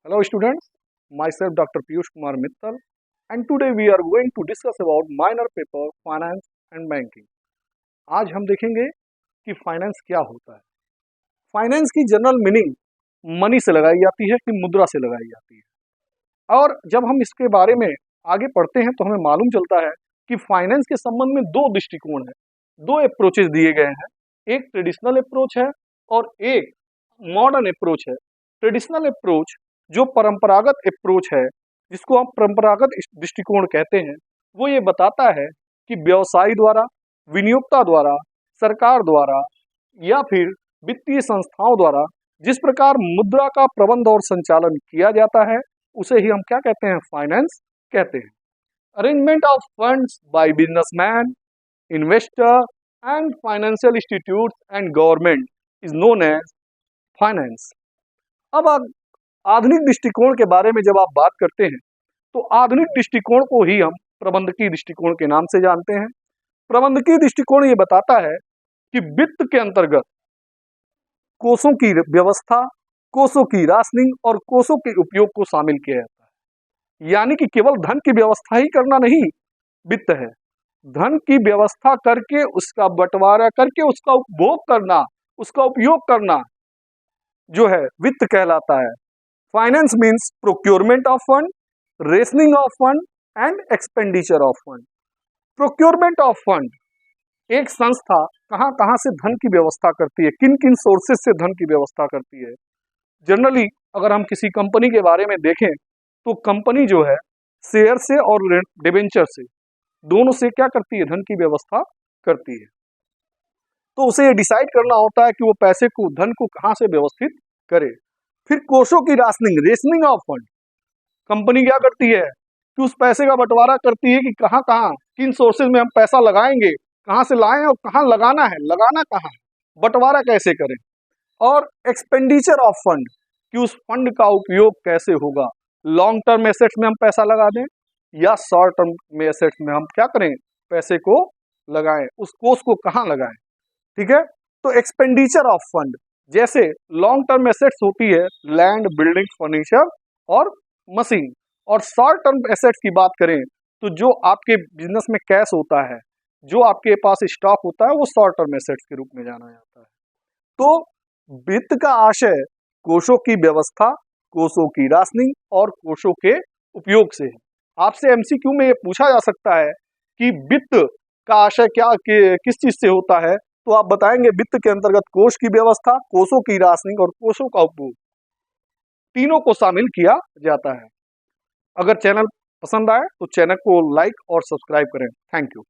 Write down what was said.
Hello students, myself Dr. Piyush Kumar Mittal and today we are going to discuss about minor paper finance and banking। आज हम देखेंगे कि finance क्या होता है। फाइनेंस की जनरल मीनिंग मनी से लगाई जाती है कि मुद्रा से लगाई जाती है। और जब हम इसके बारे में आगे पढ़ते हैं तो हमें मालूम चलता है कि फाइनेंस के संबंध में दो दृष्टिकोण है, दो अप्रोचेस दिए गए हैं। एक ट्रेडिशनल अप्रोच है और एक मॉडर्न अप्रोच है। ट्रेडिशनल अप्रोच जो परंपरागत अप्रोच है, जिसको हम परंपरागत दृष्टिकोण कहते हैं, वो ये बताता है कि व्यवसायी द्वारा, विनियोक्ता द्वारा, सरकार द्वारा या फिर वित्तीय संस्थाओं द्वारा जिस प्रकार मुद्रा का प्रबंध और संचालन किया जाता है उसे ही हम क्या कहते हैं, फाइनेंस कहते हैं। Arrangement of funds by businessman, investor and financial institute and government is known as finance. अब आधुनिक दृष्टिकोण के बारे में जब आप बात करते हैं तो आधुनिक दृष्टिकोण को ही हम प्रबंधकीय दृष्टिकोण के नाम से जानते हैं। प्रबंधकीय दृष्टिकोण ये बताता है कि वित्त के अंतर्गत कोषों की व्यवस्था, कोषों की राशनिंग और कोषों के उपयोग को शामिल किया जाता है। यानी कि केवल धन की व्यवस्था ही करना नहीं वित्त है, धन की व्यवस्था करके उसका बंटवारा करके उसका उपभोग करना, उसका उपयोग करना जो है वित्त कहलाता है। Finance means procurement of fund, rationing of fund and expenditure of fund. Procurement of fund, एक संस्था कहां कहां से धन की व्यवस्था करती है, किन किन सोर्सेज से धन की व्यवस्था करती है। जनरली अगर हम किसी कंपनी के बारे में देखें तो कंपनी जो है शेयर से और डिबेंचर से, दोनों से क्या करती है, धन की व्यवस्था करती है। तो उसे ये डिसाइड करना होता है कि वो पैसे को, धन को कहां से व्यवस्थित करे। फिर कोषों की rationing, rationing of fund, company क्या करती है कि उस पैसे का बंटवारा करती है कि कहां कहां, किन सोर्सेज में हम पैसा लगाएंगे, कहां से लाएं और कहां लगाना है, लगाना कहां है, बंटवारा कैसे करें। और एक्सपेंडिचर ऑफ फंड, कि उस फंड का उपयोग कैसे होगा। लॉन्ग टर्म एसेट्स में हम पैसा लगा दें या शॉर्ट टर्म में एसेट्स में हम क्या करें, पैसे को लगाएं, उस कोष को कहां लगाएं। ठीक है, तो एक्सपेंडिचर ऑफ फंड, जैसे लॉन्ग टर्म एसेट्स होती है लैंड, बिल्डिंग, फर्नीचर और मशीन। और शॉर्ट टर्म एसेट्स की बात करें तो जो आपके बिजनेस में कैश होता है, जो आपके पास स्टॉक होता है, वो शॉर्ट टर्म एसेट्स के रूप में जाना जाता है। तो वित्त का आशय कोषों की व्यवस्था, कोषों की राशनिंग और कोषों के उपयोग से है। आपसे एमसीक्यू में ये पूछा जा सकता है कि वित्त का आशय क्या, किस चीज से होता है, तो आप बताएंगे वित्त के अंतर्गत कोष की व्यवस्था, कोषों की राशनिंग और कोषों का उपभोग, तीनों को शामिल किया जाता है। अगर चैनल पसंद आए तो चैनल को लाइक और सब्सक्राइब करें। Thank you.